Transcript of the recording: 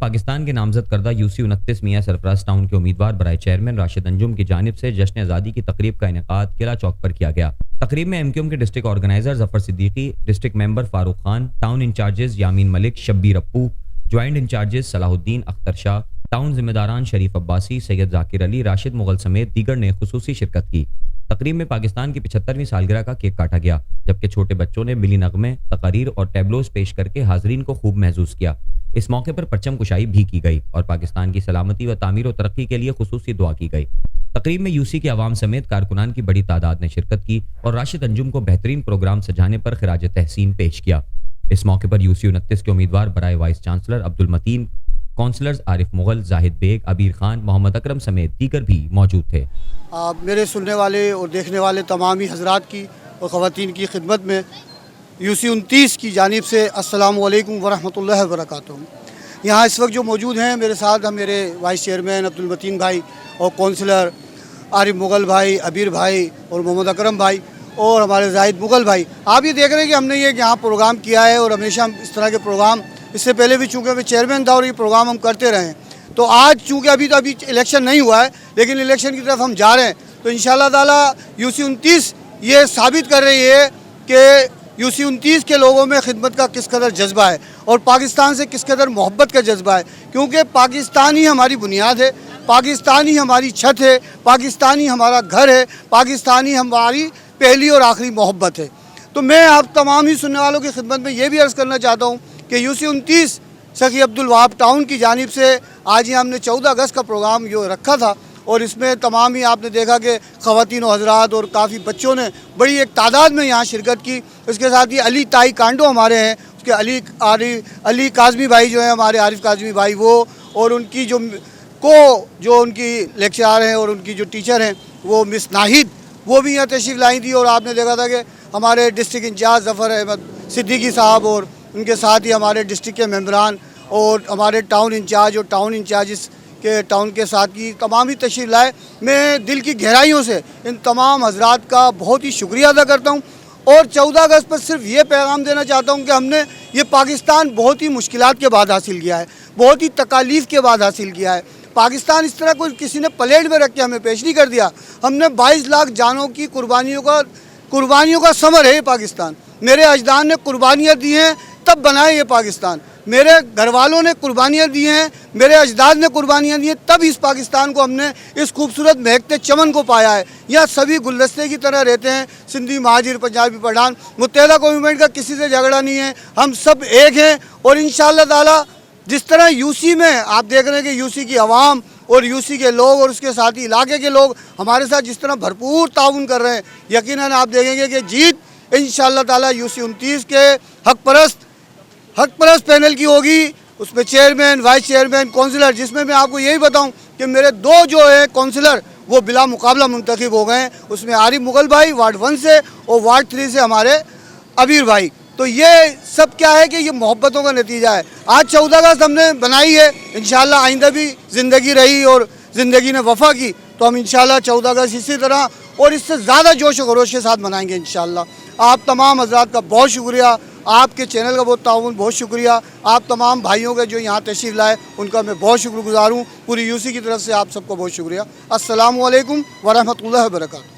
पाकिस्तान के नामजद करदा यूसी 29 मियां सरफराज टाउन के उम्मीदवार बराए चेयरमैन राशिद अंजुम की जानिब से जश्न आज़ादी की तकरीब का इनेकाद किला चौक पर किया गया। तकरीब में एमक्यूएम के district organiser Zafar Siddiqui, district member Farooq Khan, town incharges Yameen Malik, Shabbir Appu, joint incharges Salahuddin Akhtar Shah, town जिम्मेदारान शरीफ अब्बासी, सैयद जाकिर अली, राशिद मुगल समेत दीगर ने खुसूसी शिरकत की। तकरीब में पाकिस्तान की 75वीं सालगिरह का केक काटा गया, जबकि छोटे बच्चों ने मिली नगमे, तकारीर और टैबलोज पेश करके हाजरीन को खूब महसूस किया। इस मौके पर परचम कुशाई भी की गई और पाकिस्तान की सलामती व तामीर और तरक्की के लिए खुसूसी दुआ की गई। तकरीब में यूसी के अवाम समेत कारकुनान की बड़ी तादाद ने शिरकत की और राशिद अंजुम को बेहतरीन प्रोग्राम सजाने पर खिराज तहसीन पेश किया। इस मौके पर यूसी 29 के उम्मीदवार बराए vice chancellor Abdul Mateen, councillors Arif Mughal, Zahid Baig, Abir Khan, Mohammad Akram समेत दीगर भी मौजूद थे। मेरे सुनने वाले और देखने वाले तमामी हजरात की और ख़वातीन की खिदमत में यूसी 29 की जानिब से अस्सलामु अलैकुम वरहमतुल्लाहि वबरकातुहू। यहाँ इस वक्त जो मौजूद हैं मेरे साथ, हम मेरे वाइस चेयरमैन अब्दुल मतीन भाई और काउंसलर आरिफ मुगल भाई, अबीर भाई और मोहम्मद अकरम भाई और हमारे जाहिद मुगल भाई। आप ये देख रहे हैं कि हमने ये यहाँ प्रोग्राम किया है और हमेशा हम इस तरह के प्रोग्राम, इससे पहले भी चूँकि मैं चेयरमैन था और ये प्रोग्राम हम करते रहे हैं, तो आज चूँकि अभी इलेक्शन नहीं हुआ है लेकिन इलेक्शन की तरफ हम जा रहे हैं, तो इंशाअल्लाह ताला यूसी 29 ये साबित कर रही है कि यूसी 29 के लोगों में खिदमत का किस कदर जज्बा है और पाकिस्तान से किस कदर मोहब्बत का जज्बा है, क्योंकि पाकिस्तान ही हमारी बुनियाद है, पाकिस्तान ही हमारी छत है, पाकिस्तान ही हमारा घर है, पाकिस्तान ही हमारी पहली और आखिरी मोहब्बत है। तो मैं आप तमाम ही सुनने वालों की खिदमत में ये भी अर्ज़ करना चाहता हूँ कि यूसी 29 सखी अब्दुल वहाब टाउन की जानिब से आज ही हमने 14 अगस्त का प्रोग्राम जो रखा था और इसमें तमाम ही आपने देखा कि ख़वातीन और हज़रात और काफ़ी बच्चों ने बड़ी एक तादाद में यहाँ शिरकत की। इसके साथ ही अली ताई कांडो हमारे हैं, उसके अली काज़मी भाई जो है हमारे, आरिफ काज़मी भाई वो, और उनकी जो उनकी लेक्चरार हैं और उनकी जो टीचर हैं वो मिस नाहिद, वो भी यहाँ तशरीफ़ लाई थी। और आपने देखा था कि हमारे डिस्ट्रिक्ट इंचार्ज जफ़र अहमद सिद्दीकी साहब और उनके साथ ही हमारे डिस्ट्रिक्ट के मेंबरान और हमारे टाउन इंचार्ज और टाउन इंचार्जिस के टाउन के साथ की तमाम ही तशरीफ़ लाए। मैं दिल की गहराइयों से इन तमाम हजरात का बहुत ही शुक्रिया अदा करता हूँ और 14 अगस्त पर सिर्फ ये पैगाम देना चाहता हूँ कि हमने ये पाकिस्तान बहुत ही मुश्किलात के बाद हासिल किया है, बहुत ही तकालीफ के बाद हासिल किया है। पाकिस्तान इस तरह कोई किसी ने प्लेट में रख के हमें पेश नहीं कर दिया। हमने 22 लाख जानों की कुर्बानियों का समर है ये पाकिस्तान। मेरे अजदाद ने कुर्बानियाँ दी हैं तब बनाए ये पाकिस्तान, मेरे घर वालों ने कुर्बानियाँ दी हैं, मेरे अजदाद ने कुर्बानियाँ दी हैं, तब इस पाकिस्तान को हमने इस खूबसूरत महकते चमन को पाया है। यहाँ सभी गुलदस्ते की तरह रहते हैं, सिंधी, महाजिर, पंजाबी, पठान, मुत्तहिदा कौमी मूवमेंट का किसी से झगड़ा नहीं है, हम सब एक हैं। और इंशाअल्लाह ताला जिस तरह यूसी में आप देख रहे हैं कि यूसी की आवाम और यूसी के लोग और उसके साथ ही इलाके के लोग हमारे साथ जिस तरह भरपूर ताउन कर रहे हैं, यकीनन आप देखेंगे कि जीत इंशाअल्लाह ताला यूसी 29 के हक परस्त पैनल की होगी। उसमें चेयरमैन, वाइस चेयरमैन, काउंसलर, जिसमें मैं आपको यही बताऊं कि मेरे 2 जो है काउंसलर वो बिला मुकाबला मुंतखब हो गए हैं। उसमें आरिफ मुगल भाई वार्ड 1 से और वार्ड 3 से हमारे अबीर भाई। तो ये सब क्या है कि ये मोहब्बतों का नतीजा है। आज 14 अगस्त हमने बनाई है, इंशाअल्लाह आइंदा भी ज़िंदगी रही और ज़िंदगी ने वफ़ा की तो हम इंशाअल्लाह 14 अगस्त इसी तरह और इससे ज़्यादा जोश व खरोश के साथ मनाएंगे इंशाअल्लाह। आप तमाम हज़रात का बहुत शुक्रिया, आपके चैनल का बहुत ताउन, बहुत शुक्रिया। आप तमाम भाइयों के जो यहाँ तशरीफ़ लाए उनका मैं बहुत शुक्रगुज़ार हूँ। पूरी यूसी की तरफ से आप सबको बहुत शुक्रिया। अस्सलामु अलैकुम वरहमतुल्लाहि वबरकातुहू।